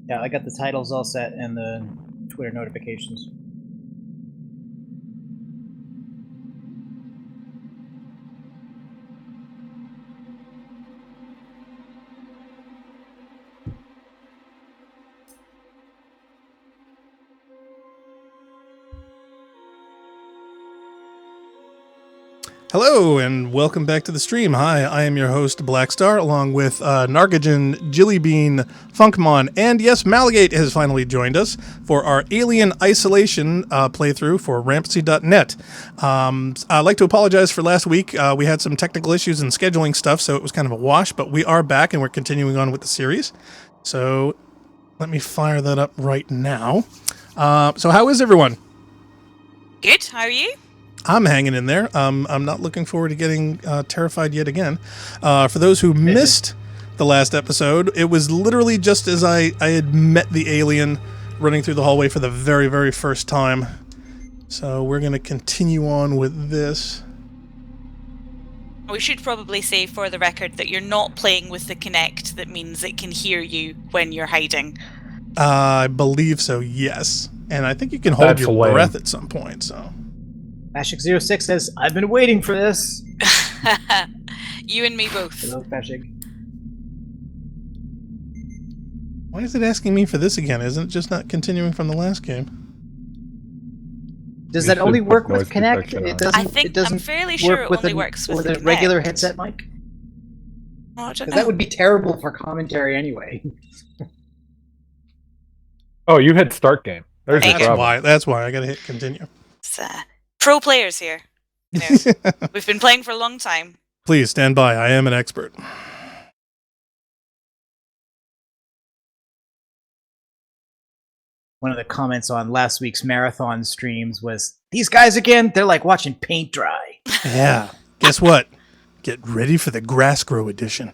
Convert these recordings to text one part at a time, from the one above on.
Yeah, I got the titles all set and the Twitter notifications. Hello, and welcome back to the stream. Hi, I am your host, Blackstar, along with Nargajan, Jillybean, Funkmon, and yes, Malagate has finally joined us for our Alien Isolation playthrough for Rampsy.net. I'd like to apologize for last week. We had some technical issues and scheduling stuff, so it was kind of a wash, but we are back and we're continuing on with the series. So let me fire that up right now. So how is everyone? Good, how are you? I'm hanging in there. I'm not looking forward to getting terrified yet again. For those who missed the last episode, it was literally just as I had met the alien running through the hallway for the very, very first time. So we're going to continue on with this. We should probably say for the record that you're not playing with the Kinect. That means it can hear you when you're hiding. I believe so, yes. And I think you can hold your breath at some point, so... Fashik06 says, I've been waiting for this. You and me both. Hello, Fashik. Why is it asking me for this again? Isn't it just not continuing from the last game? Does that only work with Kinect? It doesn't. I'm fairly sure it only works with a regular headset mic. Oh, I don't know. That would be terrible for commentary anyway. Oh, you hit start game. There's the problem. That's why I gotta hit continue. It's, pro players here. You know, we've been playing for a long time. Please stand by. I am an expert. One of the comments on last week's marathon streams was, these guys again, they're like watching paint dry. Yeah. Guess what? Get ready for the Grass Grow edition.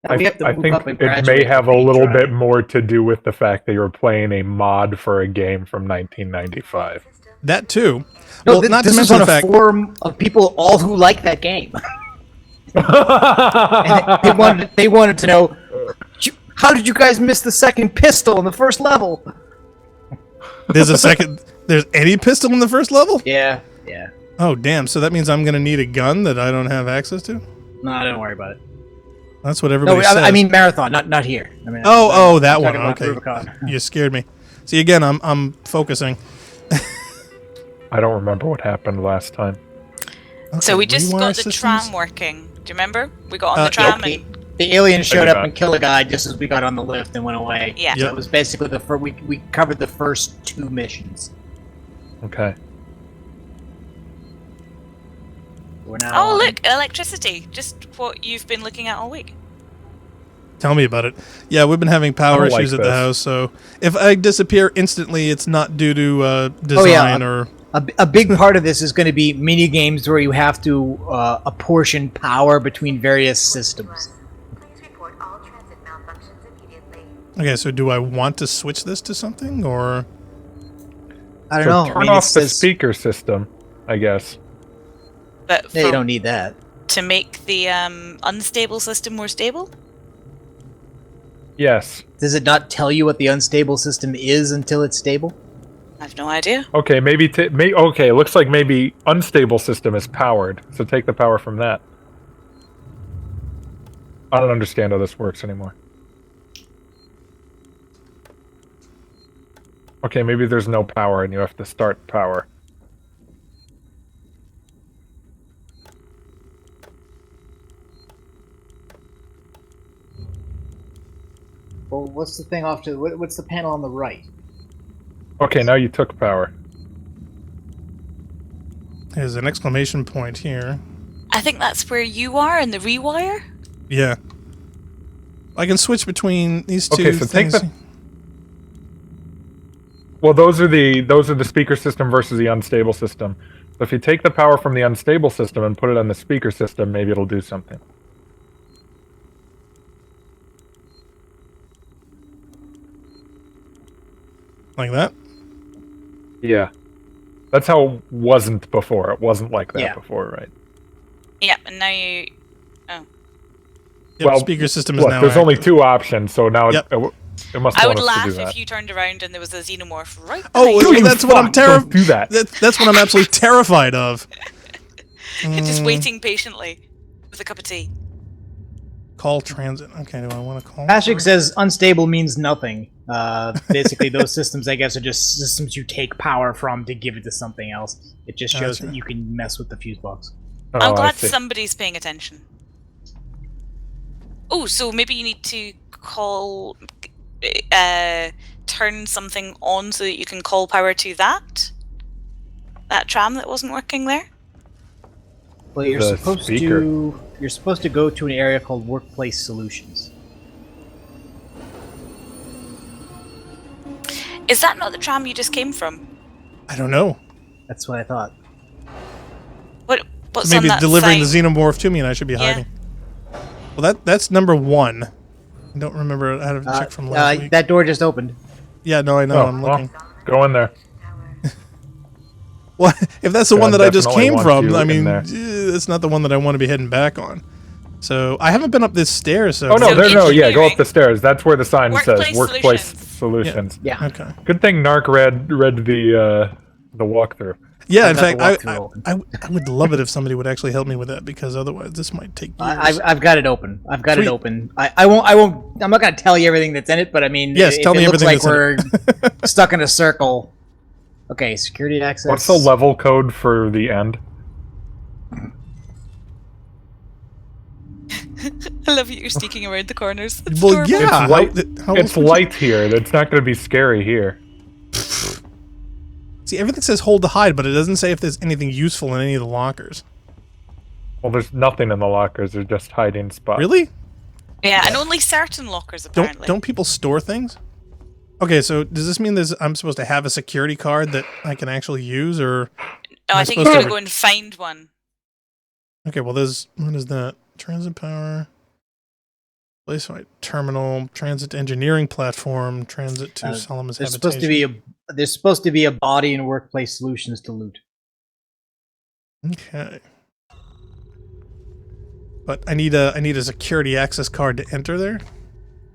I think it may have a little bit more to do with the fact that you're playing a mod for a game from 1995. That too. No, well, this is on a forum of people all who like that game. And they wanted to know, how did you guys miss the second pistol in the first level? There's any pistol in the first level? Yeah. Oh, damn. So that means I'm going to need a gun that I don't have access to? No, don't worry about it. That's what everybody says. I mean marathon, not here. I mean, that one. Okay. You scared me. See, again, I'm focusing. I don't remember what happened last time. Okay, so we just got the tram working. Do you remember? We got on the tram and... The alien showed up and killed a guy just as we got on the lift and went away. Yeah. So it was basically we covered the first two missions. Okay. We're now look, electricity. Just what you've been looking at all week. Tell me about it. Yeah, we've been having power issues at the house, so if I disappear instantly, it's not due to design or... A big part of this is going to be mini games where you have to apportion power between various systems. Okay, so do I want to switch this to something, or... I don't know. Turn off the speaker system, I guess. But you don't need that. To make the unstable system more stable? Yes. Does it not tell you what the unstable system is until it's stable? I have no idea. Okay, okay, looks like maybe unstable system is powered, so take the power from that. I don't understand how this works anymore. Okay, maybe there's no power and you have to start power. Well, what's the thing off to... What's the panel on the right? Okay, now you took power. There's an exclamation point here. I think that's where you are in the rewire? Yeah. I can switch between these two things. Take the... Well, those are the speaker system versus the unstable system. So if you take the power from the unstable system and put it on the speaker system, maybe it'll do something. Like that? Yeah. That's how it wasn't before. It wasn't like that before, right? Yeah, and now you... Oh. Yep, speaker system is look, now there's only active. 2 options, so now Yep. it must I want would us to laugh do that. if you turned around and there was a xenomorph right Oh, behind well, you. that's what I'm fuck, don't do that. That's what I'm absolutely terrified of. Just waiting patiently with a cup of tea. Call transit. Okay, do I want to call? Patrick says unstable means nothing. Basically, those systems, I guess, are just systems you take power from to give it to something else. It just shows Gotcha. that you can mess with the fuse box. Oh, I'm I glad see. somebody's paying attention. Oh, so maybe you need to call, turn something on so that you can call power to that tram that wasn't working there. Well, you're The supposed speaker. to. You're supposed to go to an area called Workplace Solutions. Is that not the tram you just came from? I don't know. That's what I thought. What's Maybe on that delivering sign? the xenomorph to me, and I should be Yeah. hiding. Well, that's number 1. I don't remember. I had to check from last week. That door just opened. Yeah, no, I know. Oh, I'm well, looking. go in there. Well, if that's the God one that I just definitely came wants from, you I in mean, there. it's not the one that I want to be heading back on. So I haven't been up this stairs. So Oh no, So there no, yeah, go engineering- up the stairs. That's where the sign says Workplace Workplace Solutions. Solutions. Yeah. Okay. Good thing Narc read the walkthrough. Yeah, I've in got fact, the walkthrough open. I would love it if somebody would actually help me with that, because otherwise this might take years. I've got it open. I've got Sweet. it open. I won't. I'm not gonna tell you everything that's in it, but I mean, Yes, if tell me it looks everything like that's we're stuck in a circle. Okay, security access. What's the level code for the end? I love you. You're sneaking around the corners. It's Well, adorable. yeah. It's light. how It's else would you- light here. It's not going to be scary here. See, everything says hold to hide, but it doesn't say if there's anything useful in any of the lockers. Well, there's nothing in the lockers. They're just hiding spots. Really? Yeah, and only certain lockers Don't apparently. don't people store things? Okay, so does this mean I'm supposed to have a security card that I can actually use, or No, am I I think you supposed gotta to- go and find one. okay? Well, what is that? Transit power, place site terminal, transit engineering platform, transit to Solomon's There's habitation. supposed to be a body in Workplace Solutions to loot. Okay. But I need a security access card to enter there.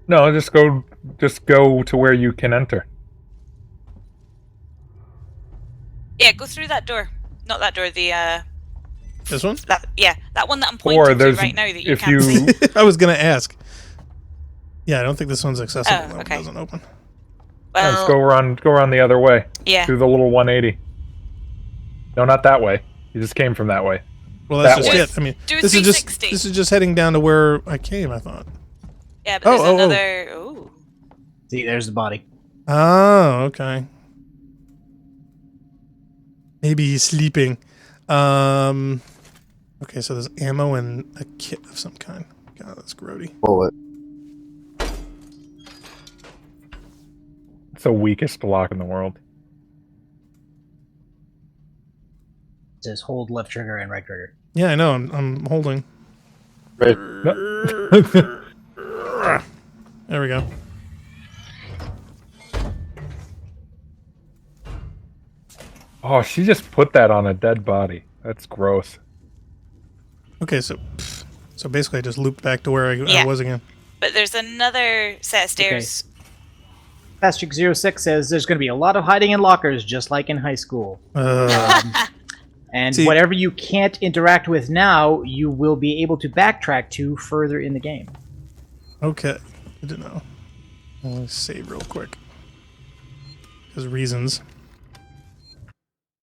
No, just go to where you can enter. Yeah, go through that door. Not that door. This one? That one that I'm Or pointing to there's right now that you if can't you see. I was gonna ask. Yeah, I don't think this one's accessible. Oh, That one okay. doesn't open. let's Well, go around the other way. yeah. Do the little 180. No, not that way. You just came from that way. Well, that's That just way. it. I mean, Do a this is 360. just heading down to where I came. I thought. Yeah, but there's Oh. another. Oh. See, there's the body. Oh, okay. Maybe he's sleeping. Okay, so there's ammo and a kit of some kind. God, that's grody. Bullet. It's the weakest lock in the world. It says hold left trigger and right trigger. Yeah, I know. I'm holding. Right. There we go. Oh, she just put that on a dead body. That's gross. Okay, so basically I just looped back to where I Yeah. was again. But there's another set of stairs. Patrick 06 says there's going to be a lot of hiding in lockers, just like in high school. And See- whatever you can't interact with now, you will be able to backtrack to further in the game. Okay, good to know. I'll save real quick. Because reasons.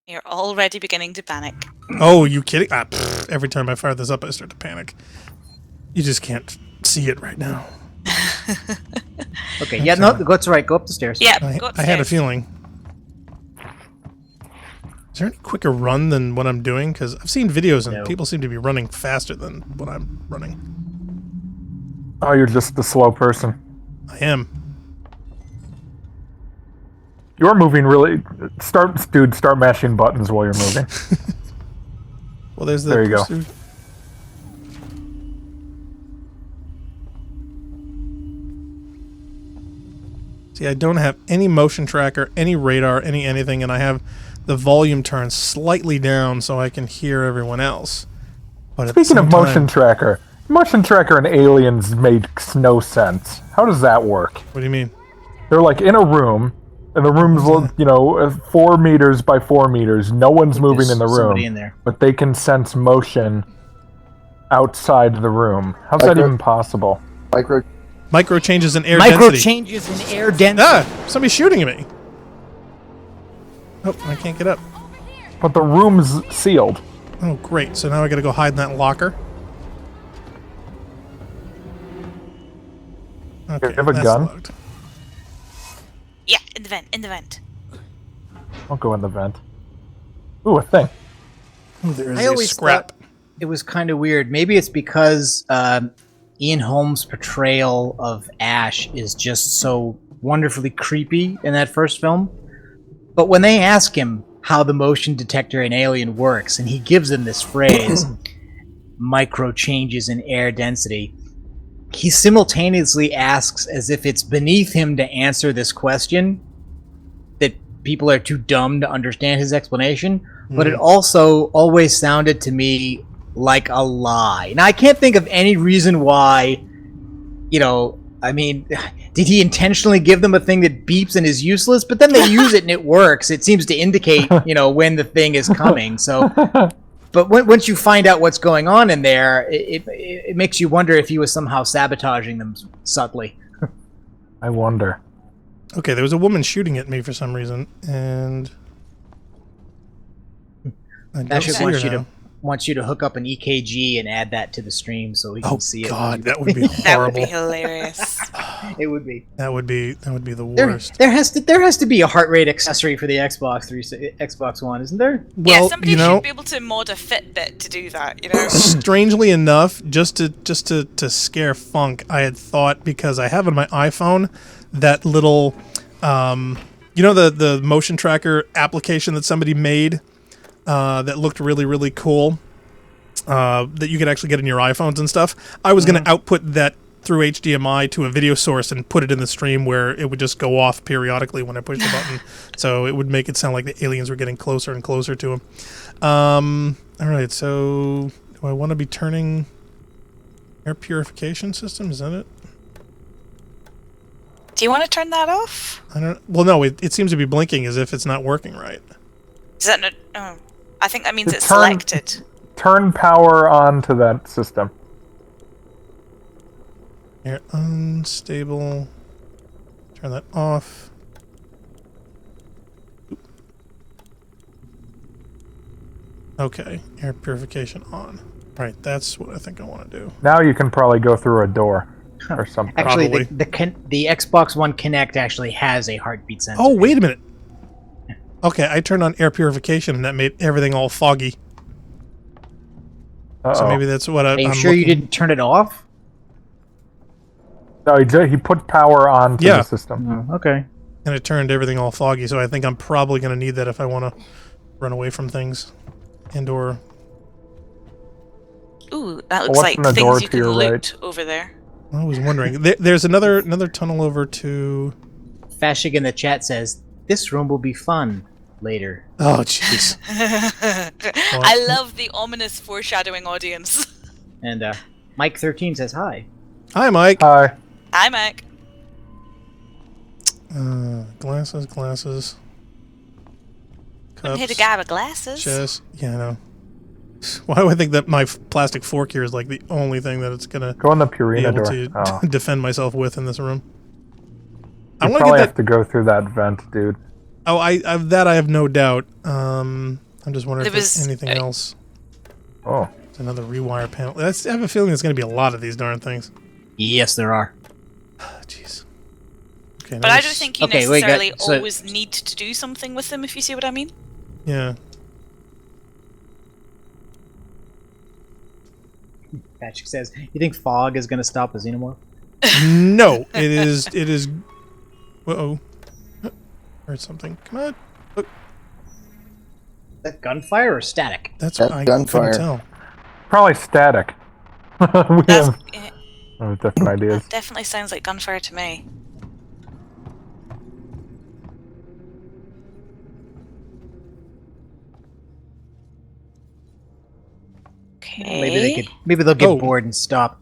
You're already beginning to panic. Oh, you kidding? Every time I fire this up, I start to panic. You just can't see it right now. Okay, yeah, no, that's right. Go up the stairs. Yeah, I go upstairs. had a feeling. Is there any quicker run than what I'm doing? Because I've seen videos and No. people seem to be running faster than what I'm running. Oh, you're just the slow person. I am. You're moving really. Start mashing buttons while you're moving. Well, there's the There you go. pursuit. See, I don't have any motion tracker, any radar, anything, and I have the volume turned slightly down so I can hear everyone else. But at the Speaking of same motion time- tracker, Motion tracker and aliens makes no sense. How does that work? What do you mean? They're like in a room, and the room's 4 meters by 4 meters. No one's moving in the room, Somebody in there. but they can sense motion outside the room. How's that even possible? Micro changes in air Micro density. changes in air density. Ah! Somebody's shooting at me. Oh, I can't get up. But the room's sealed. Oh, great. So now I gotta go hide in that locker. Okay, you have a that's gun? locked. Yeah, in the vent. I'll go in the vent. Ooh, a thing. Oh, there is I a always scrap. thought it was kind of weird. Maybe it's because Ian Holmes' portrayal of Ash is just so wonderfully creepy in that first film. But when they ask him how the motion detector in Alien works, and he gives them this phrase, micro changes in air density, he simultaneously asks as if it's beneath him to answer this question, that people are too dumb to understand his explanation, but it also always sounded to me like a lie. Now, I can't think of any reason why, I mean, did he intentionally give them a thing that beeps and is useless? But then they use it and it works. It seems to indicate, when the thing is coming. So, but once you find out what's going on in there, it makes you wonder if he was somehow sabotaging them subtly. I wonder. Okay, there was a woman shooting at me for some reason, and I don't Actually, see her wants you to hook up an EKG and add that to the stream so we can now. see Oh it. God, that would be That would be horrible. hilarious. It would be. That would be the There, worst. there has to be a heart rate accessory for the Xbox One, isn't there? Yeah, Well, somebody should be able to mod a Fitbit to do that, strangely enough, just to scare Funk, I had thought, because I have on my iPhone that little, the motion tracker application that somebody made that looked really, really cool, that you could actually get in your iPhones and stuff. I was going to output that through HDMI to a video source and put it in the stream where it would just go off periodically when I pushed the button. So it would make it sound like the aliens were getting closer and closer to him. All right, so do I want to be turning air purification system? Is that it? Do you want to turn that off? I don't. Well, no. It seems to be blinking as if it's not working right. Is that not... Oh, I think that means Just it's turn- selected. Turn power on to that system. Air unstable. Turn that off. Okay, air purification on. Right, that's what I think I want to do. Now you can probably go through a door or something. Actually, Probably. the Xbox One Kinect actually has a heartbeat sensor. Oh, wait a minute. Okay, I turned on air purification and that made everything all foggy. Uh-oh. So maybe that's what Are you I'm sure you looking- didn't turn it off? No, he put power on to the system. Oh, okay. And it turned everything all foggy, so I think I'm probably going to need that if I want to run away from things. And or... Ooh, that looks what's like in the door things you to can your loot over there. I was wondering. There's another tunnel over to... Fashig in the chat says, this room will be fun later. Oh, jeez. I love the ominous foreshadowing audience. And Mike13 says hi. Hi, Mike. Hi. Hi, Mac. Glasses. I'm here to Cups, grab glasses. chest. Yeah, I know. Why do I think that my plastic fork here is like the only thing that it's going to Go in the be Purina able door. to defend myself with in this room? I You want to probably get have to go through that vent, dude. Oh, I have no doubt. I'm just wondering if There there's was- anything else. Oh. It's another rewire panel. I have a feeling there's going to be a lot of these darn things. Yes, there are. Jeez. Okay, But I don't think you Okay, wait, necessarily so- always need to do something with them, if you see what I mean. Yeah. Fashig says, you think fog is going to stop the xenomorph? No, it is. It is. Uh-oh. Heard something. Come on. Is that gunfire or static? That's That's what I gunfire. couldn't tell. Probably static. We That's, have different ideas. that definitely sounds like gunfire to me. Okay. Maybe they'll get Oh. bored and stop.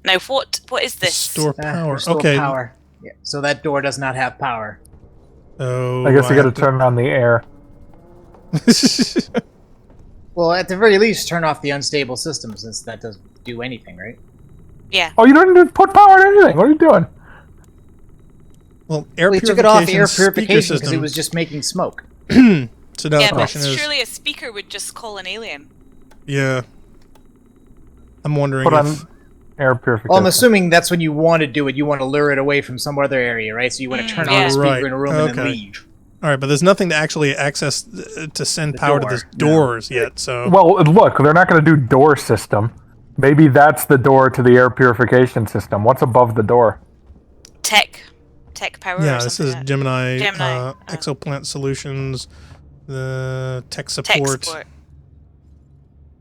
Now, what is this? Store power. Restore Okay. power. Yeah, so that door does not have power. So I guess you got to have turn on the air. Well, at the very least, turn off the unstable system since that doesn't do anything, right? Yeah. Oh, you don't need to put power in anything. What are you doing? Well, air We took purification, it off air speaker purification because system. it was just making smoke. So now Yeah, the but question is, surely a speaker would just call an alien. yeah. I'm wondering Put on if air purification. Well, I'm assuming that's when you want to do it. You want to lure it away from some other area, right? So you want to turn on yeah. the speaker Right, in a room and then okay. leave. all right, but there's nothing to actually access to send The power to door, this no. doors yet. So Well, look, they're not going to do door system. Maybe that's the door to the air purification system. What's above the door? Tech power. yeah, or this something is like that. Gemini, Gemini, Exoplant Solutions, the tech Tech support. support.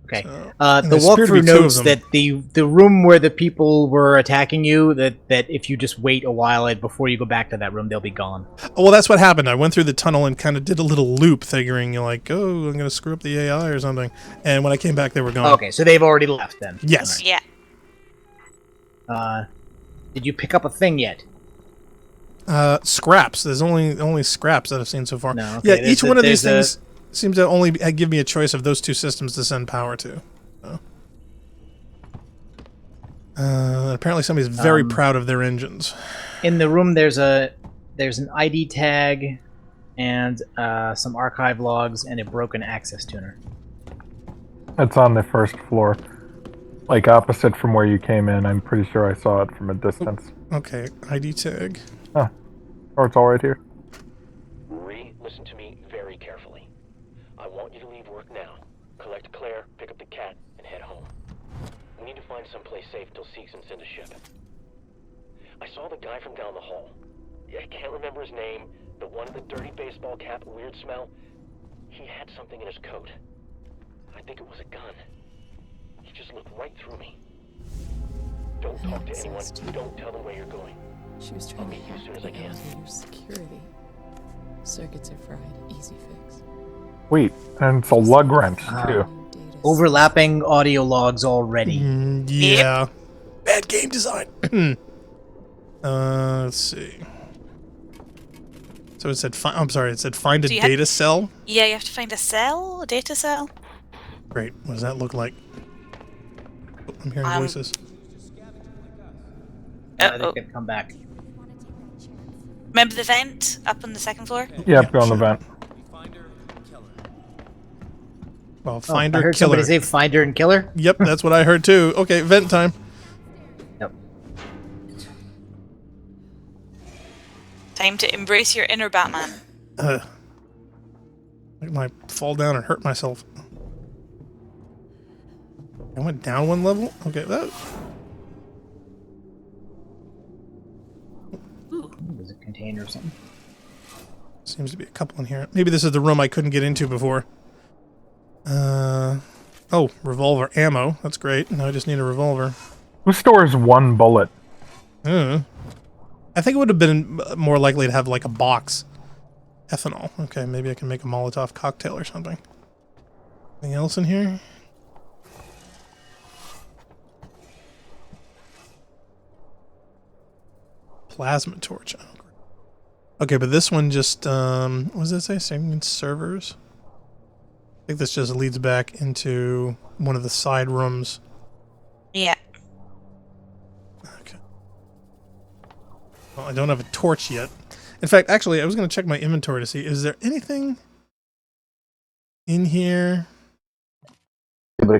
Okay. So- and The there appear to be walkthrough two of notes them. that the room where the people were attacking you, that if you just wait a while before you go back to that room, they'll be gone. Oh, well, that's what happened. I went through the tunnel and kind of did a little loop, figuring like, oh, I'm going to screw up the AI or something. And when I came back, they were gone. Okay, so they've already left then. Yes. Yeah. Did you pick up a thing yet? Scraps. There's only scraps that I've seen so far. No, okay, Yeah, there's each a- one of these there's things seems to only give me a choice of those two systems to send power to. So. Apparently, somebody's very proud of their engines. In the room, there's an ID tag, and some archive logs, and a broken access tuner. It's on the first floor. Like opposite from where you came in. I'm pretty sure I saw it from a distance. Okay, ID tag. Or it's all right here. Listen to me very carefully. I want you to leave work now. Collect Claire, pick up the cat, and head home. We need to find someplace safe till Seegson send a ship. I saw the guy from down the hall. I can't remember his name. The one with the dirty baseball cap, weird smell. He had something in his coat. I think it was a gun. He just looked right through me. Don't talk to anyone. Don't tell them where you're going. She was I'll trying to meet you hack as soon as the I can. elevator security. Circuits are fried. Easy fix. Wait, and it's a lug wrench too. Data Overlapping audio logs already. Yeah. Bad game design. Let's see. So it said, I'm sorry, it said find a Do you have- data cell. Yeah, you have to find a cell, a data cell. Great. What does that look like? Oh, I'm hearing voices. They Oh, can come back. remember the vent up on the second floor? Yep, go on the sure. vent. Well, I finder heard killer. somebody say finder and killer. Yep, that's what I heard too. Okay, vent time. Yep. Time to embrace your inner Batman. I might fall down and hurt myself. I went down one level? Okay, that... There's a container or something. Seems to be a couple in here. Maybe this is the room I couldn't get into before. Oh, revolver ammo. That's great. Now I just need a revolver. Who stores one bullet? I think it would have been more likely to have like a box. Ethanol. Okay, maybe I can make a Molotov cocktail or something. Anything else in here? Plasma torch. Oh, great. Okay, but this one just, what does it say? Saving in servers? I think this just leads back into one of the side rooms. Yeah. Okay. Well, I don't have a torch yet. In fact, actually, I was going to check my inventory to see, is there anything in here that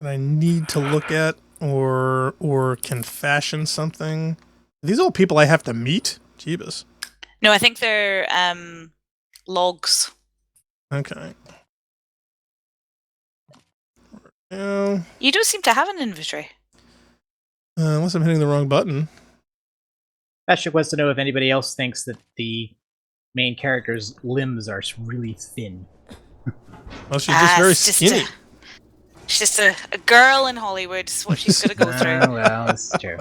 I need to look at or can fashion something? Are these all people I have to meet? Jeebus. No, I think they're logs. Okay. Well, You don't seem to have an inventory. unless I'm hitting the wrong button. Patrick wants to know if anybody else thinks that the main character's limbs are really thin. Well, she's just very it's just skinny. She's just a girl in Hollywood. It's what she's going to go through. Well, that's true.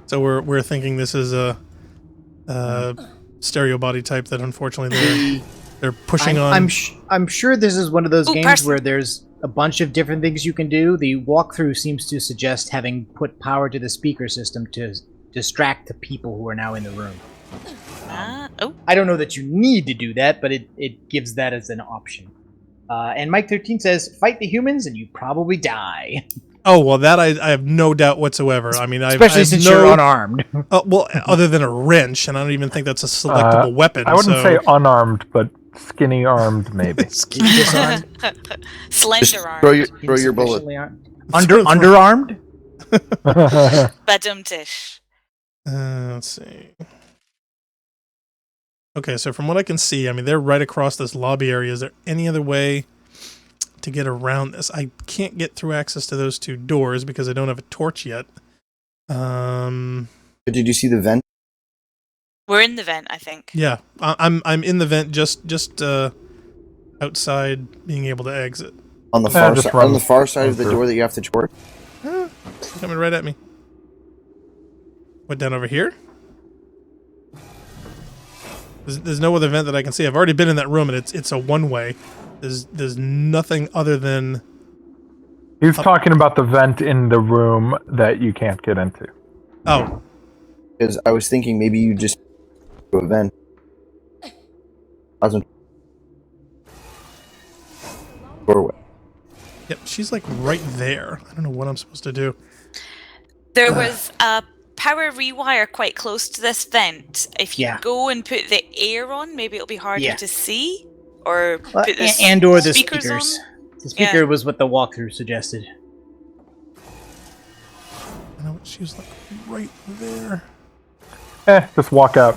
So we're thinking this is a stereo body type that unfortunately they're pushing on. I'm sure this is one of those Ooh, games person. where there's a bunch of different things you can do. The walkthrough seems to suggest having put power to the speaker system to distract the people who are now in the room. Oh, I don't know that you need to do that, but it gives that as an option. And Mike13 says, fight the humans and you probably die. Oh, well, that I have no doubt whatsoever. I mean, Especially since you're unarmed. Well, other than a wrench, and I don't even think that's a selectable weapon. I wouldn't say unarmed, but skinny armed, maybe. Disarmed. slender arm. Throw your bullet. Sufficiently underarmed? Badum-tish. Let's see. Okay, so from what I can see, I mean, they're right across this lobby area. Is there any other way to get around this? I can't get through access to those two doors because I don't have a torch yet. But did you see the vent? We're in the vent, I think. Yeah, I'm in the vent, just outside, being able to exit. On the far side of the door that you have to torch? Coming right at me. What, down over here? There's no other vent that I can see. I've already been in that room, and it's a one-way. There's nothing other than... He's talking about the vent in the room that you can't get into. Oh. Because I was thinking maybe you just go to a vent. Doorway. Yep, she's like right there. I don't know what I'm supposed to do. There was a power rewire quite close to this vent. If you go and put the air on, maybe it'll be harder to see. Or put the and/or the speakers speakers. on. The speaker was what the walkthrough suggested. I know she was like right there. Just walk out.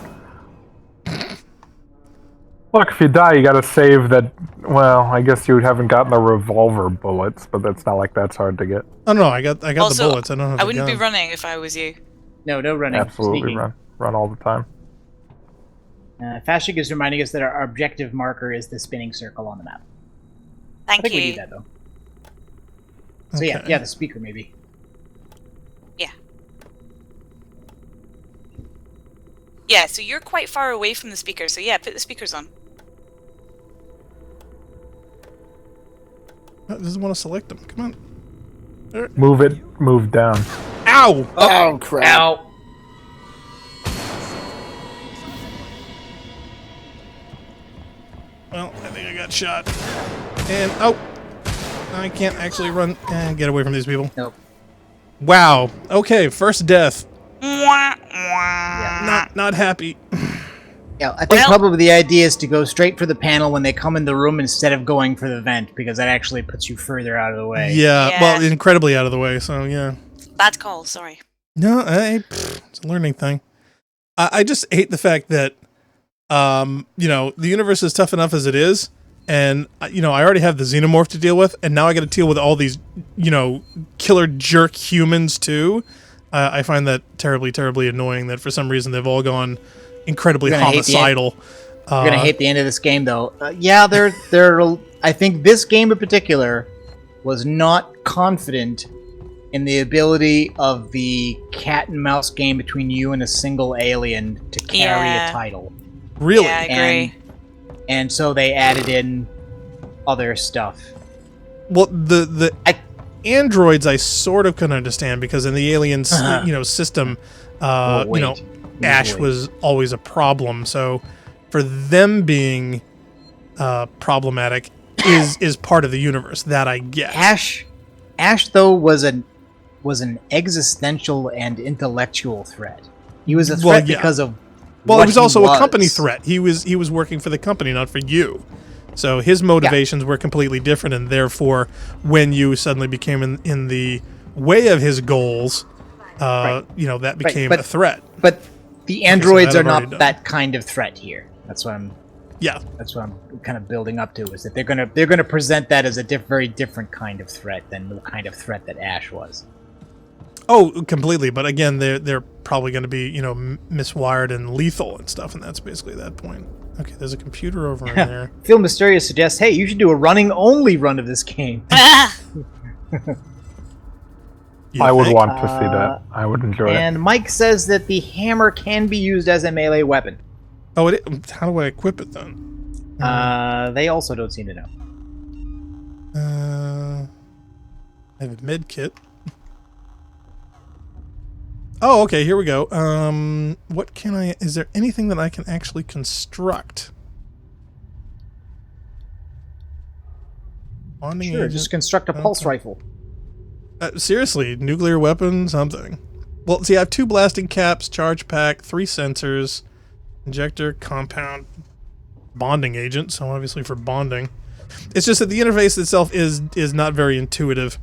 Look, if you die, you gotta save that. Well, I guess you haven't gotten the revolver bullets, but that's not like that's hard to get. Oh no, I got Also, the bullets. I don't have I the wouldn't gun. be running if I was you. No running. Absolutely Sneaking. run all the time. Fashik is reminding us that our objective marker is the spinning circle on the map. I Thank think we you. do that though. So Okay. yeah, the speaker maybe. Yeah. Yeah, so you're quite far away from the speaker, so yeah, put the speakers on. It doesn't want to select them. Come on. Move down. Ow! Oh, crap. Ow. Well, I think I got shot. And I can't actually run and get away from these people. Nope. Wow. Okay, first death. Yeah. Not happy. Yeah, I think probably the idea is to go straight for the panel when they come in the room instead of going for the vent, because that actually puts you further out of the way. Yeah, well, incredibly out of the way, so yeah. Bad call, sorry. No, it's a learning thing. I just hate the fact that, the universe is tough enough as it is, and, I already have the xenomorph to deal with, and now I gotta deal with all these, killer jerk humans too. I find that terribly, terribly annoying that for some reason they've all gone incredibly homicidal. You're gonna hate the end of this game, though. They're. I think this game in particular was not confident in the ability of the cat and mouse game between you and a single alien to carry a title. Really? Yeah, I agree. And so they added in other stuff. Well, the androids I sort of can understand because in the aliens, system, Ash was always a problem. So for them being problematic is part of the universe that I get. Ash though was an existential and intellectual threat. He was a threat because of he was also a company threat. He was working for the company, not for you. So his motivations were completely different, and therefore, when you suddenly became in the way of his goals, that became a threat. But the androids are not that kind of threat here. That's what I'm kind of building up to, is that they're gonna present that as a very different kind of threat than the kind of threat that Ash was. Oh, completely. But again, they're probably going to be miswired and lethal and stuff, and that's basically that point. Okay, there's a computer over in there. Phil Mysterious suggests, hey, you should do a running-only run of this game. I would want to see that. I would enjoy it. And Mike says that the hammer can be used as a melee weapon. Oh, how do I equip it then? They also don't seem to know. I have a med kit. Oh, okay, here we go. What can I... Is there anything that I can actually construct? Bonding Sure, agent. just construct a pulse rifle. Seriously, nuclear weapon, something. Well, see, I have 2 blasting caps, charge pack, 3 sensors, injector, compound, bonding agent, so obviously for bonding. It's just that the interface itself is not very intuitive.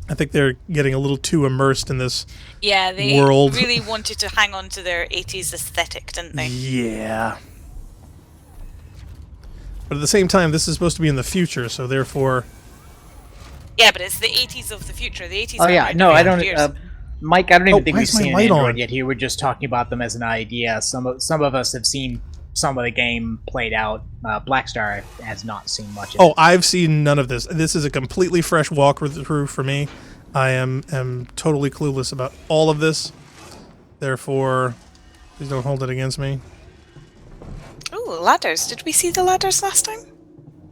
I think they're getting a little too immersed in this world. Really wanted to hang on to their 80s aesthetic, didn't they? Yeah. But at the same time, this is supposed to be in the future, so therefore... Yeah, but it's the 80s of the future. The 80s. Oh yeah, no, I don't. Mike, I don't even think why we've is my seen an light Android on? yet. Here, we're just talking about them as an idea. Some of us have seen some of the game played out. Blackstar has not seen much of it. Oh, I've seen none of this. This is a completely fresh walkthrough for me. I am totally clueless about all of this. Therefore, please don't hold it against me. Ooh, ladders. Did we see the ladders last time?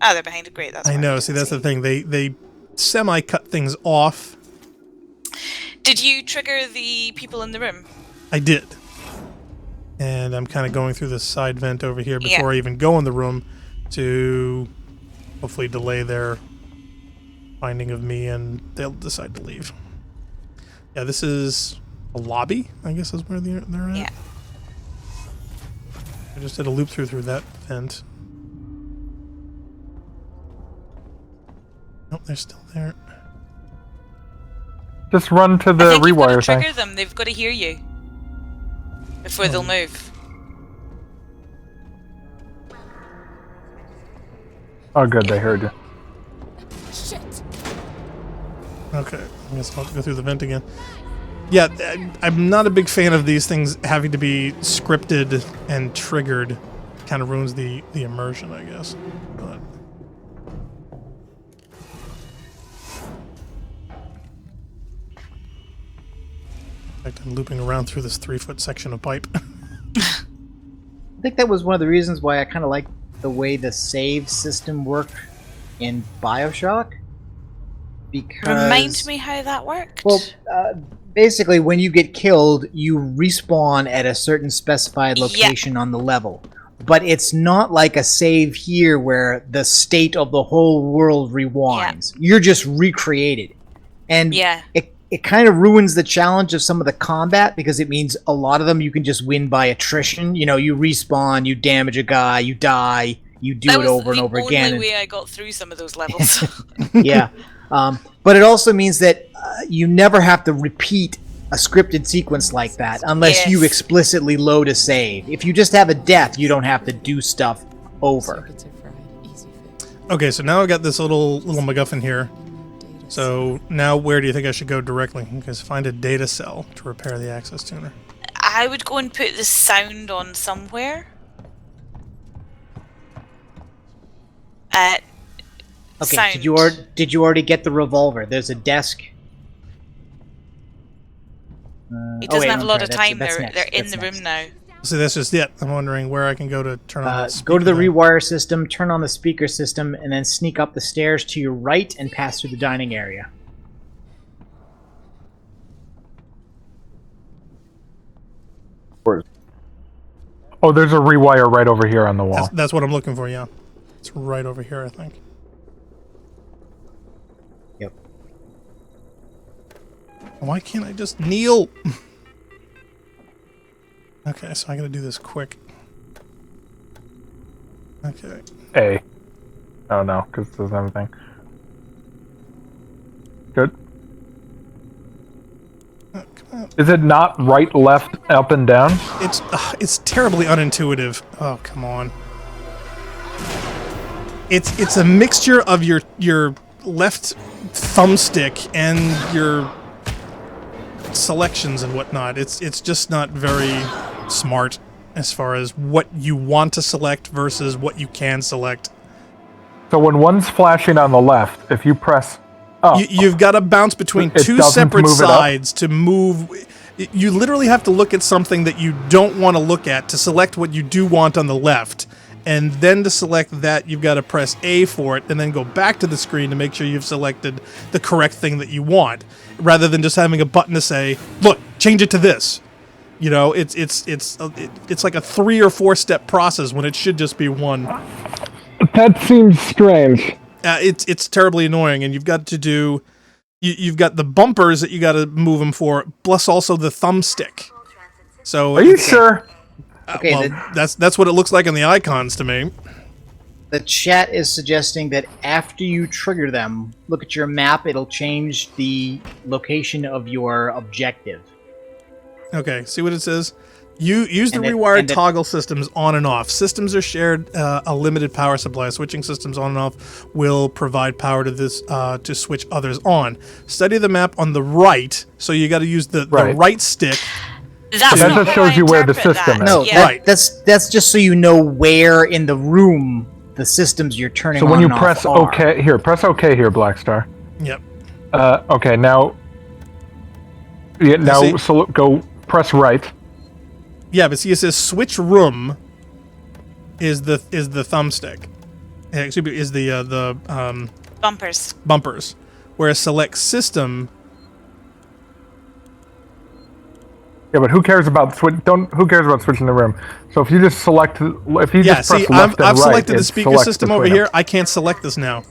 Oh, they're behind it. Great. That's I why know. we See, didn't that's the thing. They semi-cut things off. Did you trigger the people in the room? I did. And I'm kind of going through this side vent over here before I even go in the room to hopefully delay their finding of me, and they'll decide to leave. Yeah, this is a lobby, I guess is where they're at. Yeah. I just did a loop through that vent. Nope, they're still there. Just run to the I think you've got to rewire thing. trigger them. They've got to hear you before they'll move. Oh, good, they heard you. Shit. Okay, I guess I'll have to go through the vent again. Yeah, I'm not a big fan of these things having to be scripted and triggered. Kind of ruins the immersion, I guess. But in fact, I'm looping around through this 3-foot section of pipe. I think that was one of the reasons why I kind of liked the way the save system worked in BioShock. Because Remind me how that worked. Well, basically, when you get killed, you respawn at a certain specified location on the level. But it's not like a save here where the state of the whole world rewinds. You're just recreated. And it kind of ruins the challenge of some of the combat, because it means a lot of them you can just win by attrition. You know, you respawn, you damage a guy, you die, you do it over and over again. That was the only way I got through some of those levels. Yeah. But it also means that you never have to repeat a scripted sequence like that unless you explicitly load a save. If you just have a death, you don't have to do stuff over. Circuits are fried. Easy fix. Okay, so now I got this little MacGuffin here. So now where do you think I should go directly? Because find a data cell to repair the access tuner. I would go and put the sound on somewhere. Okay, sound. did you already get the revolver? There's a desk. He doesn't have a lot of time. That's They're in the room now. See, that's just it. I'm wondering where I can go to turn on the Go to the speaker. rewire system, turn on the speaker system, and then sneak up the stairs to your right and pass through the dining area. Oh, there's a rewire right over here on the wall. That's what I'm looking for, yeah. It's right over here, I think. Yep. Why can't I just kneel? Okay, so I gotta do this quick. Okay. A. Oh no, because it doesn't have a thing. Good. Oh, come on. Is it not right, left, up, and down? It's terribly unintuitive. Oh, come on. It's a mixture of your left thumbstick and your selections and whatnot. It's just not very smart as far as what you want to select versus what you can select. So when one's flashing on the left, if you press up, You've got to bounce between It two doesn't separate move it up? sides to move. You literally have to look at something that you don't want to look at to select what you do want on the left, And then to select that, you've got to press A for it, and then go back to the screen to make sure you've selected the correct thing that you want, rather than just having a button to say, "Look, change it to this." You know, it's like a 3 or 4 step process when it should just be one. That seems strange. It's terribly annoying, and you've got to do. You've got the bumpers that you got to move them for, plus also the thumbstick. So are you sure? Okay, well, that's what it looks like on the icons to me. The chat is suggesting that after you trigger them, look at your map. It'll change the location of your objective. Okay, see what it says? You use the rewired toggle systems on and off. Systems are shared a limited power supply. Switching systems on and off will provide power to this to switch others on. Study the map on the right, so you got to use the right stick. That just shows you where the system is. No, yeah. Right. That's just so you know where in the room the systems you're turning on. So when you and off press are. OK here, press OK here, Blackstar. Yep. Okay, now. Yeah, now See? so go press right. Yeah, but see, it says switch room is the thumbstick. Excuse me, is the bumpers. Whereas select system. Yeah, but who cares about Who cares about switching the room? So if you just select, if you just press see, left and I've right, selected the it speaker selects system between over them. here. I can't select this now.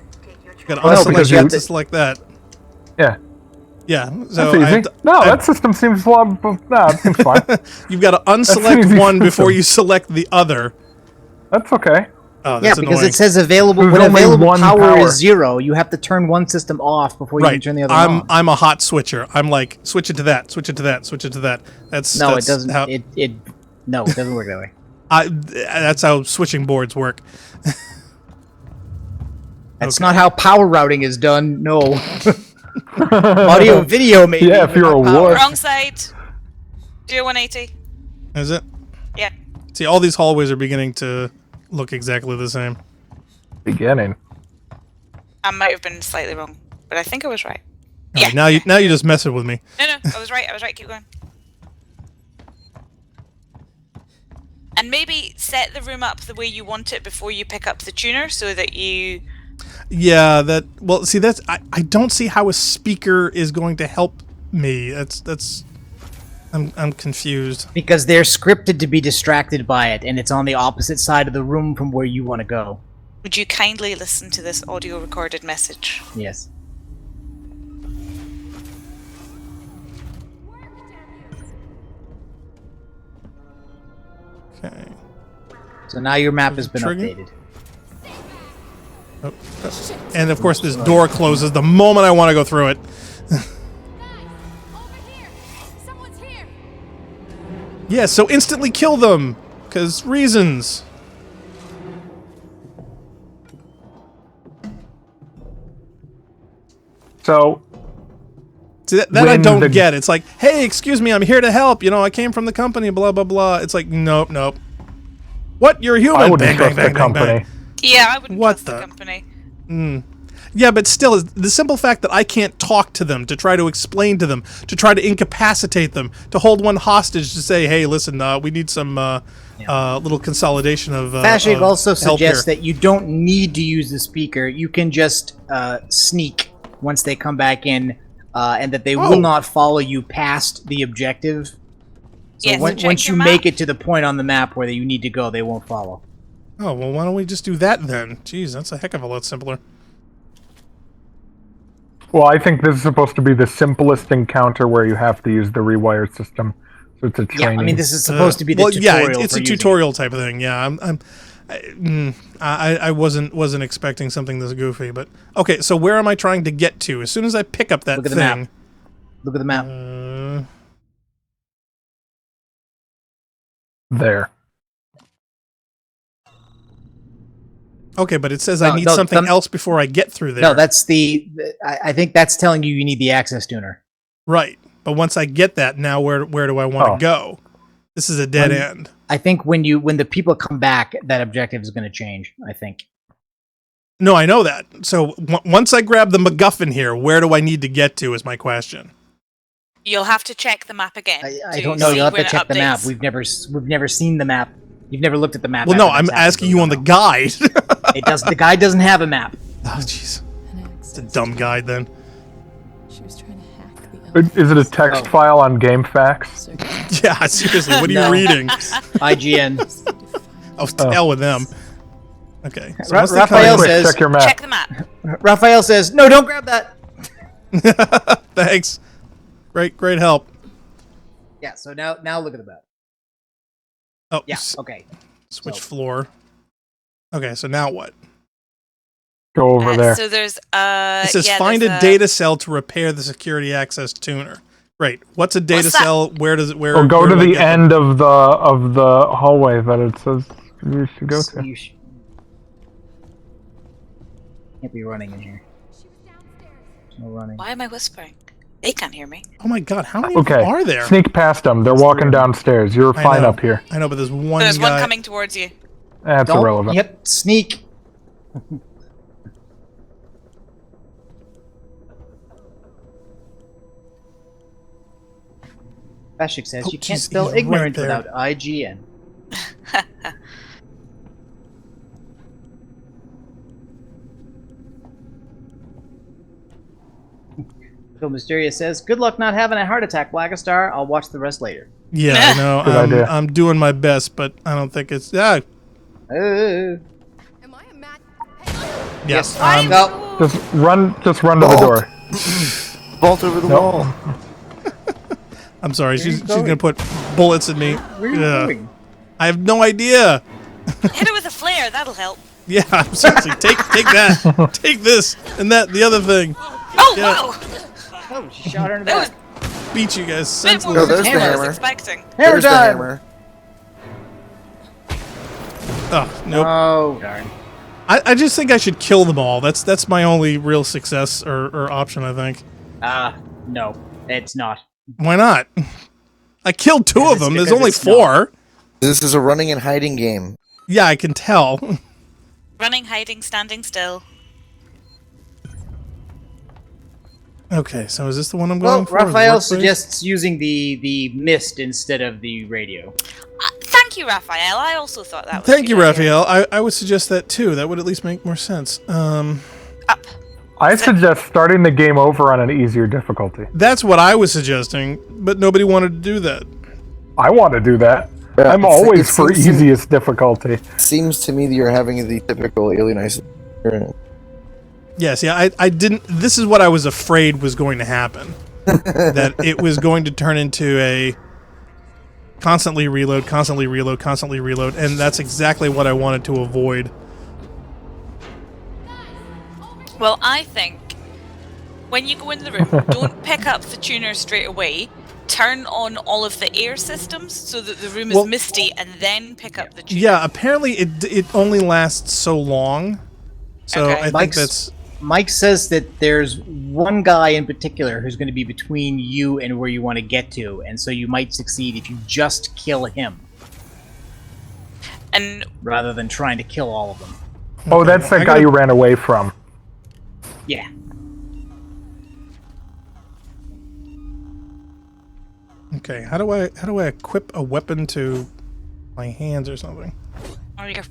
Got to no, unselect because that you- to select that. Yeah, Yeah, so that's easy. That system seems a lot. No, it seems fine. you've got to an unselect easy one before system. you select the other. That's okay. Oh, Yeah, that's because annoying. it says available There's when only available one power power. is 0. You have to turn one system off before you can Right, turn the other on. I'm a hot switcher. I'm like switch it to that, switch it to that, switch it to that. That's No, that's it doesn't. How, No, it doesn't work that way. that's how switching boards work. That's not how power routing is done. No. Audio, video, maybe. Yeah, if but you're not a power. wolf. Wrong side. Do 180. Is it? Yeah. See, all these hallways are beginning to look exactly the same. Beginning. I might have been slightly wrong, but I think I was right. All right, now you just messing with me. No, I was right. Keep going. And maybe set the room up the way you want it before you pick up the tuner, so that you. Yeah, I don't see how a speaker is going to help me. I'm confused. Because they're scripted to be distracted by it, and it's on the opposite side of the room from where you want to go. Would you kindly listen to this audio recorded message? Yes. Okay. So now your map has been Trigger? updated. Oh, and of course, this door closes the moment I want to go through it. Yeah, so instantly kill them, because reasons. So See, that I when don't the- get. It's like, hey, excuse me, I'm here to help. You know, I came from the company, blah, blah, blah. It's like, nope. What? You're a human? I wouldn't Bang, trust bang, the bang, bang, company. bang. Yeah, I wouldn't What trust the the- company. Yeah, but still, the simple fact that I can't talk to them, to try to explain to them, to try to incapacitate them, to hold one hostage to say, hey, listen, we need some little consolidation of Fashig of also help suggests here. that you don't need to use the speaker. You can just sneak once they come back in, and that they Oh. will not follow you past the objective. So Yes, check once you your make map. it to the point on the map where you need to go, they won't follow. Oh, well, why don't we just do that then? Jeez, that's a heck of a lot simpler. Well, I think this is supposed to be the simplest encounter where you have to use the rewired system. So it's a Yeah, training. I mean, this is supposed to be the well, yeah, tutorial. it's for a using it. tutorial type of thing. Yeah, I wasn't expecting something this goofy, but okay. So where am I trying to get to? As soon as I pick up that Look at the thing, map. Look at the map. there. okay, but it says No, I need no, something else before I get through there. No, that's I think that's telling you need the access tuner. right. But once I get that, now where do I want to Oh. go? This is a dead end. I think when the people come back, that objective is going to change. I think. No, I know that. So once I grab the MacGuffin here, where do I need to get to? Is my question. You'll have to check the map again. I to don't know. see You'll have when to it check the map. updates. We've never seen the map You've never looked at the map. Well, no, after I'm this happened, asking so you we on the don't know. guide. It does. The guide doesn't have a map. Oh, jeez. An It's a access. dumb guide then. She was trying to hack the Is it a text Oh. file on GameFAQs? circuit. Yeah, seriously, what are you No. reading? IGN. Oh, to hell with them. Okay. So Ra- once they Raphael come in- says- Check your map. Check the map. Raphael says, "No, don't grab that." Thanks. Great help. Yeah. So now look at the map. Oh, Yeah. Okay. switch so- floor. Okay, so now what? Go over there. So there's It says yeah, find there's a data cell to repair the security access tuner. Great. What's a data What's that? cell? Where does it? Where? Or go where to do I the get them? end of the hallway that it says you should go to. You can't be running in here. No running. Why am I whispering? They can't hear me. Oh my god, how many Okay. are there? Sneak past them. They're walking downstairs. You're I fine know. up here. I know, but there's one There's guy. one coming towards you. That's Don't. irrelevant. Yep. Sneak. Bashik says Oh, you can't jeez, spell he's right ignorant there. without IGN. Phil Mysteria says, "Good luck not having a heart attack, Blackastar. I'll watch the rest later." Yeah, I know. Good idea. I'm doing my best, but I don't think it's. Yeah. Uh, Am I a match? Yes. Why? no. Just run to the door. Vault over the Nope. wall. I'm sorry. Where are She's you gonna going? put bullets in me. Where are you Yeah. going? I have no idea. Hit it with a flare. That'll help. Yeah, seriously. Take that. Take this and that. The other thing. Oh Yeah. wow! Oh, she shot her in the That was back. Beat you guys a bit senseless. more there's than the I was hammer. expecting. Hammer There's the time! hammer. Oh, nope. Oh, darn. I just think I should kill them all. That's my only real success or option, I think. No, it's not. Why not? I killed two Because of them. it's- There's only because it's not. 4. This is a running and hiding game. Yeah, I can tell. Running, hiding, standing still. Okay, so is this the one I'm Well, going for? The Raphael workspace? suggests using the mist instead of the radio. Thank you, Raphael. I also thought that was Thank a you, good idea. Raphael. I would suggest that too. That would at least make more sense. Up. I suggest starting the game over on an easier difficulty. That's what I was suggesting, but nobody wanted to do that. I want to do that. Yeah, I'm it's- always it for seems to- easiest difficulty. Seems to me that you're having the typical alien isolation. Yes, yeah, I didn't. This is what I was afraid was going to happen. That it was going to turn into a constantly reload, constantly reload, constantly reload, and that's exactly what I wanted to avoid. Well, I think when you go in the room, don't pick up the tuner straight away. Turn on all of the air systems so that the room is Well- misty, and then pick up the tuner. Yeah, apparently it only lasts so long. So Okay. I think Mike's- that's Mike says that there's one guy in particular who's going to be between you and where you want to get to, and so you might succeed if you just kill him And rather than trying to kill all of them. Oh, that's I that guy gotta- you ran away from. Yeah. okay. How do I equip a weapon to my hands or something? or you're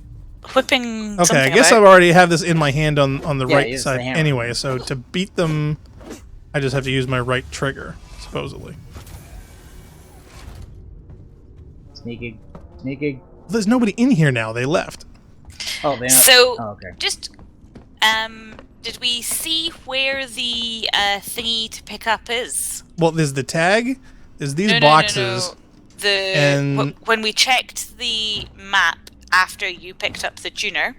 whipping Okay, something I guess I about. already have this in my hand on the Yeah, right use the side hammer. anyway. So to beat them, I just have to use my right trigger, supposedly. Sneaking. Sneaking. There's nobody in here now. They left. Oh, they know. So, Oh, okay. just did we see where the thingy to pick up is? Well, there's the tag. There's these No, boxes. The and- when we checked the map after you picked up the tuner,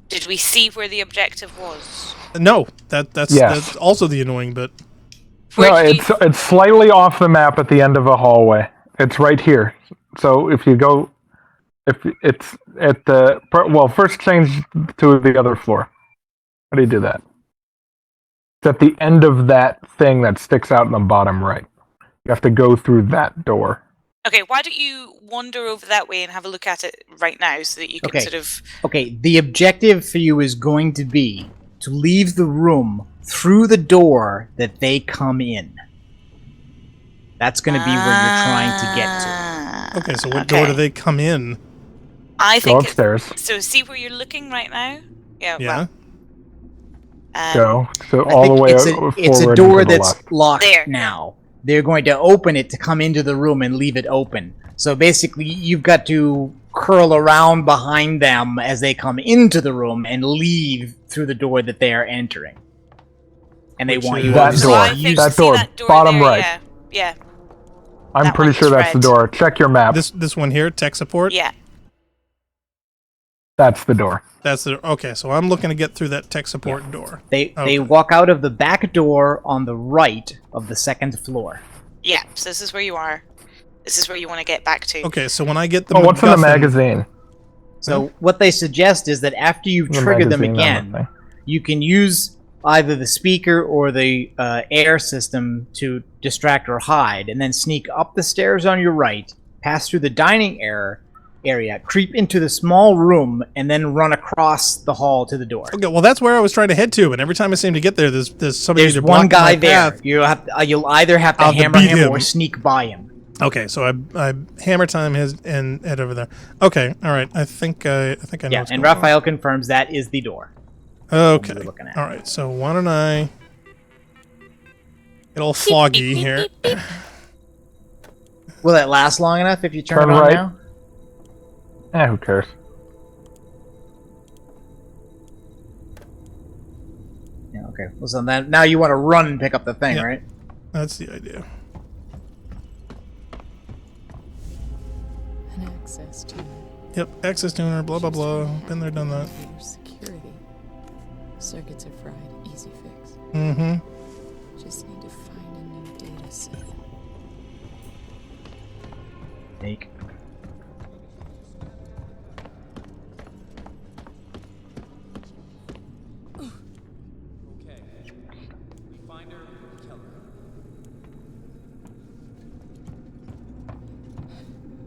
did we see where the objective was? No, that's Yes. that's also the annoying bit. Where No, did you- it's slightly off the map at the end of a hallway. It's right here. So if you go, if it's at the well, first change to the other floor. How do you do that? It's at the end of that thing that sticks out in the bottom right. You have to go through that door. Okay, why don't you wander over that way and have a look at it right now so that you can Okay. sort of. Okay, the objective for you is going to be to leave the room through the door that they come in. That's going to be where you're trying to get to. Okay, so what door do they come in? I Go think upstairs. so. See where you're looking right now? Yeah. Yeah. Well, Go. So I all the think way it's a forward door and to the that's left. locked There. now. They're going to open it to come into the room and leave it open. So basically, you've got to curl around behind them as they come into the room and leave through the door that they are entering. And they Which want is- you That to so door. I think That see door. that door Bottom there? right. Yeah. Yeah. I'm That pretty one sure is that's the red. door. Check your map. This one here, tech support. Yeah. That's the door. That's the okay. So I'm looking to get through that tech support door. They Okay. walk out of the back door on the right of the second floor. Yeah. So this is where you are. This is where you want to get back to. Okay, so when I get the Oh, what's in the MacGuffin- magazine? So what they suggest is that after you've The triggered them magazine on the again, thing. you can use either the speaker or the air system to distract or hide, and then sneak up the stairs on your right, pass through the dining area, creep into the small room, and then run across the hall to the door. Okay, well that's where I was trying to head to, but every time I seem to get there, there's somebody There's to one block guy my there. path. You'll either have to I'll have to hammer beat him him. or sneak by him. Okay, so I hammer time his and head over there. Okay, all right. I think I know. Yeah, what's and going on. Raphael confirms that is the door. Okay. What we're looking at. All right. So why don't I get all foggy here? Will that last long enough if you turn Turn it on right. now? Who cares? Yeah, okay. Well, so then, now you want to run and pick up the thing, Yeah. right? That's the idea. An access tuner. Yep. Access tuner. Blah blah blah. Been there, done that. Your security. Circuits are fried. Easy fix. Mm-hmm. Just need to find a new data set. Take.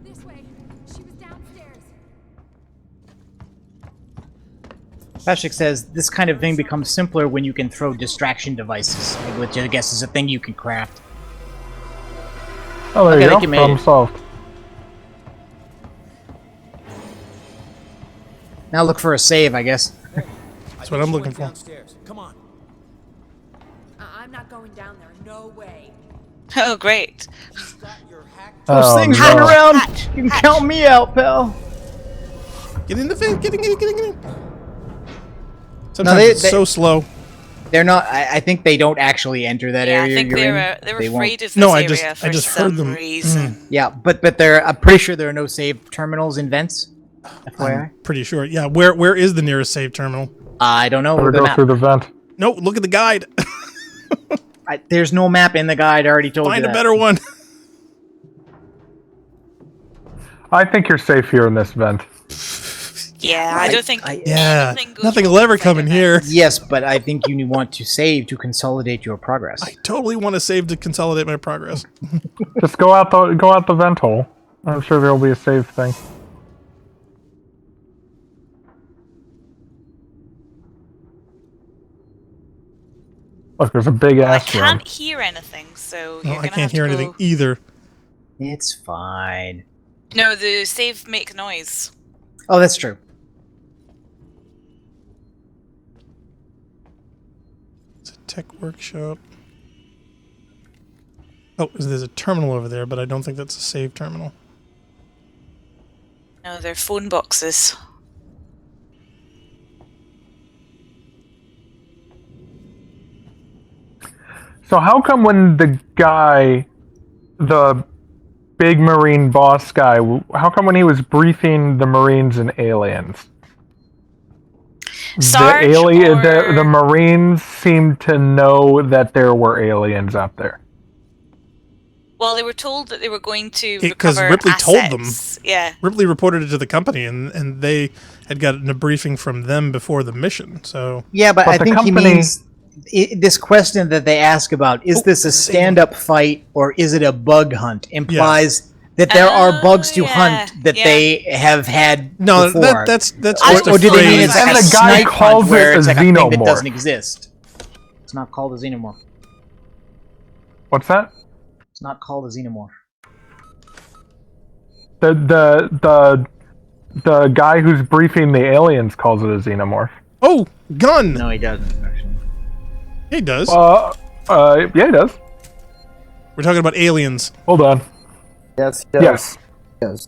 This way. She was downstairs. Pashik says this kind of thing becomes simpler when you can throw distraction devices, which I guess is a thing you can craft. Oh, there Okay, I you think go. you made Problem it. solved. Now look for a save, I guess. That's what I'm looking for. Come on. I'm not going down there. No way. Oh, great. Those Oh, things no. run around. Hatch, You can hatch. count me out, pal. Get in the vent. Get in. they- Sometimes it's so slow. They're not. I think they don't actually enter that Yeah, area. I think you're they in. were They won't. afraid of this No, I area just- for I just some heard them. reason. Yeah, but I'm pretty sure there are no save terminals in vents. FYI. I'm pretty sure. Yeah. Where is the nearest save terminal? I don't know. Or With the go map. through the vent. No. Look at the guide. There's no map in the guide. I already told Find you a that. better one. I think you're safe here in this vent. Yeah, I don't think Yeah. anything goes Nothing wrong will ever inside come a in vent. here. Yes, but I think you want to save to consolidate your progress. I totally want to save to consolidate my progress. Just go out the vent hole. I'm sure there'll be a save thing. Look, there's a big I ass room. can't hear anything, so No, you're I gonna can't have hear to anything go- either. It's fine. No, the save make noise. Oh, that's true. It's a tech workshop. Oh, there's a terminal over there, but I don't think that's a save terminal. No, they're phone boxes. So how come when the guy, the big Marine boss guy, how come when he was briefing the Marines and aliens, Sarge the Marines seemed to know that there were aliens out there? Well, they were told that they were going to 'Cause recover Ripley told them. assets. Yeah. Ripley reported it to the company, and they had gotten a briefing from them before the mission. So Yeah, but But I the think company- he means this question that they ask about, is this a stand-up fight or is it a bug hunt, implies that there are bugs to yeah, hunt that yeah. they have had no, before. that's or, just a or do they mean phrase. it's like And a the guy snipe calls hunt where it it's a like a thing that xenomorph. doesn't exist? It's not called a xenomorph. What's that? It's not called a xenomorph. The guy who's briefing the aliens calls it a xenomorph. Oh, gun! No, he doesn't. Actually. He does. Yeah, he does. We're talking about aliens. Hold on. Yes. Yes. Yes.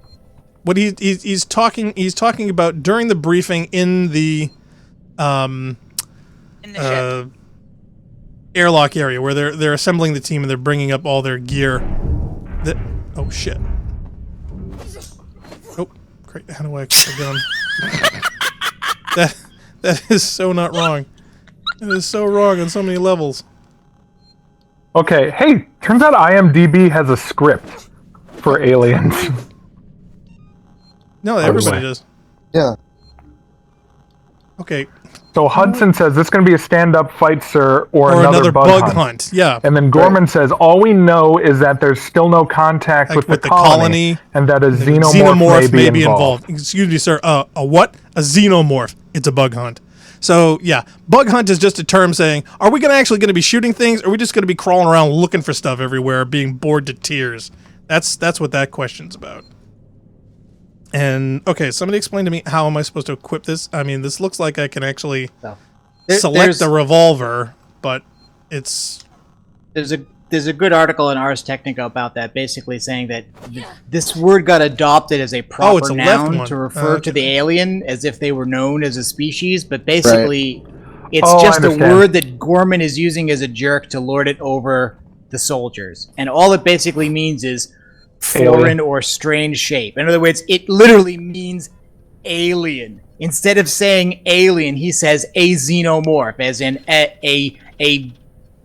What he's talking about during the briefing in the In the ship. airlock area where they're assembling the team and they're bringing up all their gear. Oh shit! Oh, great! How do I kick the gun? That is so not wrong. That is so wrong on so many levels. Okay. Hey, turns out IMDb has a script for aliens. No, everybody does. Yeah. Okay. So Hudson says this is going to be a stand-up fight, sir, or another bug hunt. Yeah. And then Gorman says all we know is that there's still no contact with the colony, and that a xenomorph may be involved. Excuse me, sir. A what? A xenomorph. It's a bug hunt. So yeah, bug hunt is just a term saying, are we actually going to be shooting things, or are we just going to be crawling around looking for stuff everywhere, being bored to tears? That's what that question's about. And okay, somebody explain to me, how am I supposed to equip this? I mean, this looks like I can actually select the revolver, but it's there's a good article in Ars Technica about that, basically saying that this word got adopted as a proper noun to refer to the alien as if they were known as a species, but basically it's just a word that Gorman is using as a jerk to lord it over the soldiers, and all it basically means is foreign or strange shape. In other words, it literally means alien. Instead of saying alien, he says a xenomorph, as in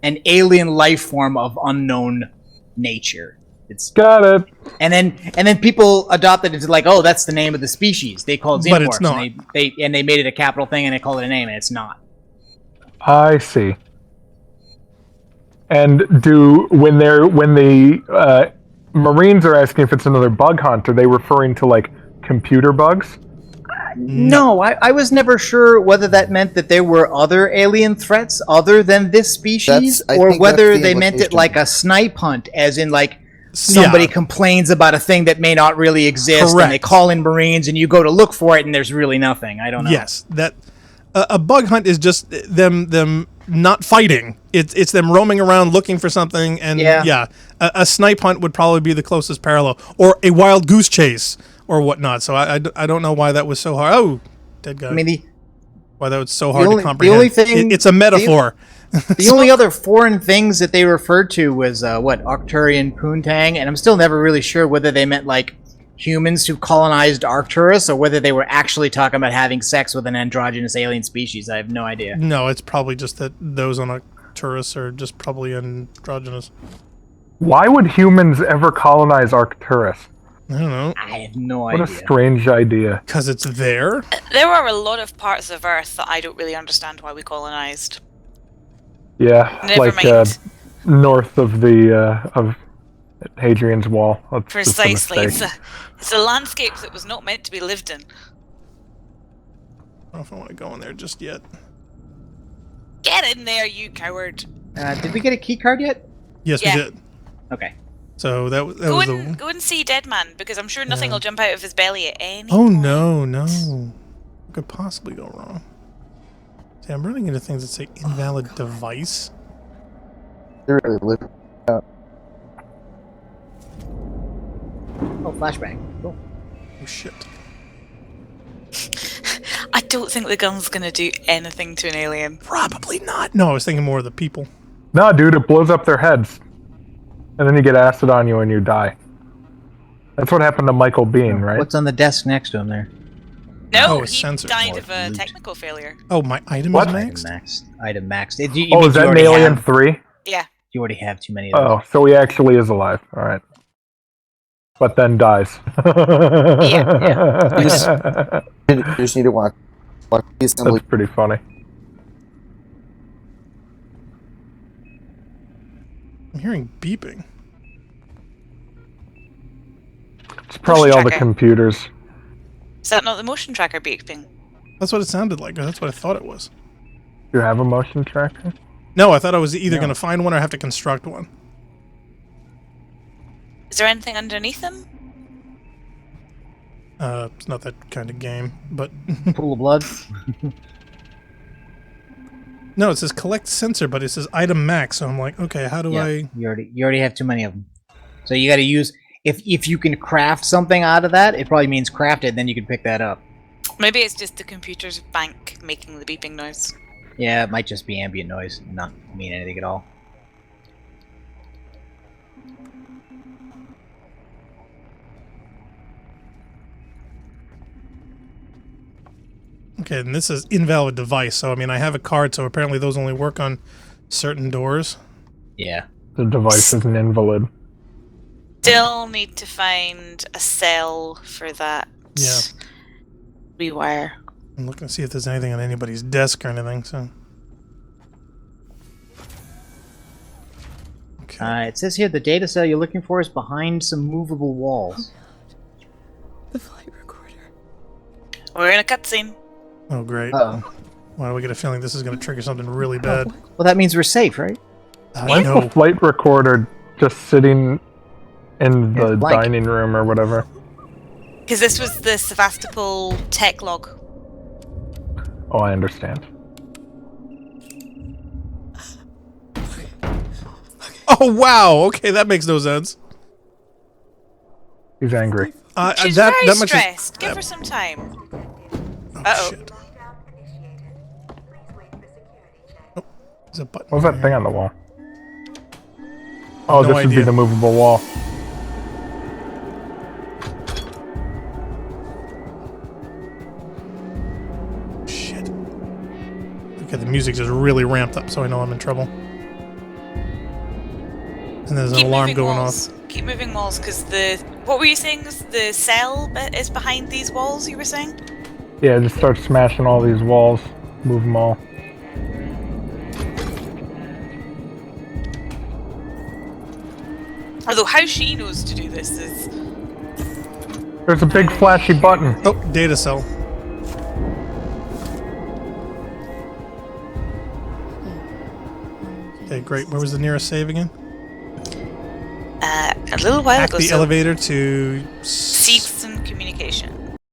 an alien life form of unknown nature. It's got it. And then people adopted it to like, oh, that's the name of the species. They call it xenomorphs. But it's not. And they made it a capital thing and they called it a name, and it's not. I see. And when the Marines are asking if it's another bug hunt, are they referring to like computer bugs? No, I was never sure whether that meant that there were other alien threats other than this species, or whether they meant it like a snipe hunt, as in like somebody complains about a thing that may not really exist, and they call in Marines, and you go to look for it, and there's really nothing. I don't know. Yes, that a bug hunt is just them not fighting. It's them roaming around looking for something, and a snipe hunt would probably be the closest parallel, or a wild goose chase or whatnot. So I don't know why that was so hard. Oh, dead guy. I mean, why that was so hard to comprehend. The only thing, it's a metaphor. The only other foreign things that they referred to was Arcturian Poontang, and I'm still never really sure whether they meant like humans who colonized Arcturus, or whether they were actually talking about having sex with an androgynous alien species. I have no idea. No, it's probably just that those on Arcturus are just probably androgynous. Why would humans ever colonize Arcturus? I don't know. I have no idea. What a strange idea. Because it's there? There are a lot of parts of Earth that I don't really understand why we colonized. Yeah, Never mind. North of of Hadrian's Wall. That's precisely. It's a landscape that was not meant to be lived in. I don't know if I want to go in there just yet. Get in there, you coward! Did we get a key card yet? Yes, we did. Okay. So that was go and see Dead Man, because I'm sure nothing will jump out of his belly at any Oh point. no. What could possibly go wrong? See, I'm running into things that say invalid device. They're really lit up. Oh, flashbang. Cool. Oh shit. I don't think the gun's gonna do anything to an alien. Probably not. No, I was thinking more of the people. No, dude, it blows up their heads. And then you get acid on you and you die. That's what happened to Michael Biehn, right? What's on the desk next to him there? No, Oh, he sensor. died of a Loot. technical failure. Oh, my item What? is Item maxed? maxed. Item maxed. You Oh, mean is that you an already Alien have- 3? Yeah. You already have too many of those. Oh, so he actually is alive. All right. But then dies. Yeah. You just need to watch the assembly. That's pretty funny. I'm hearing beeping. It's probably all the tracker. computers. Is that not the motion tracker beeping? That's what it sounded like, or that's what I thought it was. Do you have a motion tracker? No, I thought I was either going to find one or have to construct one. Is there anything underneath them? It's not that kind of game, but Pool of blood. no, it says collect sensor, but it says item max. So I'm like, okay, how do Yeah, I? You already have too many of them. So you got to use if you can craft something out of that, it probably means craft it. Then you can pick that up. Maybe it's just the computer's bank making the beeping noise. Yeah, it might just be ambient noise, and not mean anything at all. Okay, and this is invalid device. So I mean, I have a card, so apparently those only work on certain doors. Yeah. The device is an invalid. Still need to find a cell for that. Yeah. Rewire. I'm looking to see if there's anything on anybody's desk or anything. So. Okay. It says here the data cell you're looking for is behind some movable walls. The flight recorder. We're in a cutscene. Oh great. Uh-oh. Why do we get a feeling this is going to trigger something really bad? Well, that means we're safe, right? Why is No. the flight recorder just sitting in the It's blank. dining room or whatever? Because this was the Sevastopol tech log. Oh, I understand. Oh wow. Okay, that makes no sense. He's angry. She's that very much stressed. Give her some time. Oh, Uh-oh. shit. Oh, there's a button. What was that here. thing on the wall? Oh, No this would be idea. the movable wall. Shit. Okay, the music just really ramped up, so I know I'm in trouble. And there's an Keep alarm moving going walls. off. Keep moving walls, because the... What were you saying? The cell is behind these walls, you were saying? Yeah, just start smashing all these walls. Move them all. Although how she knows to do this is... There's a big flashy button. Oh, data cell. Okay, great. Where was the nearest save again? a little while Hack ago. the So elevator to... Seegson Communications.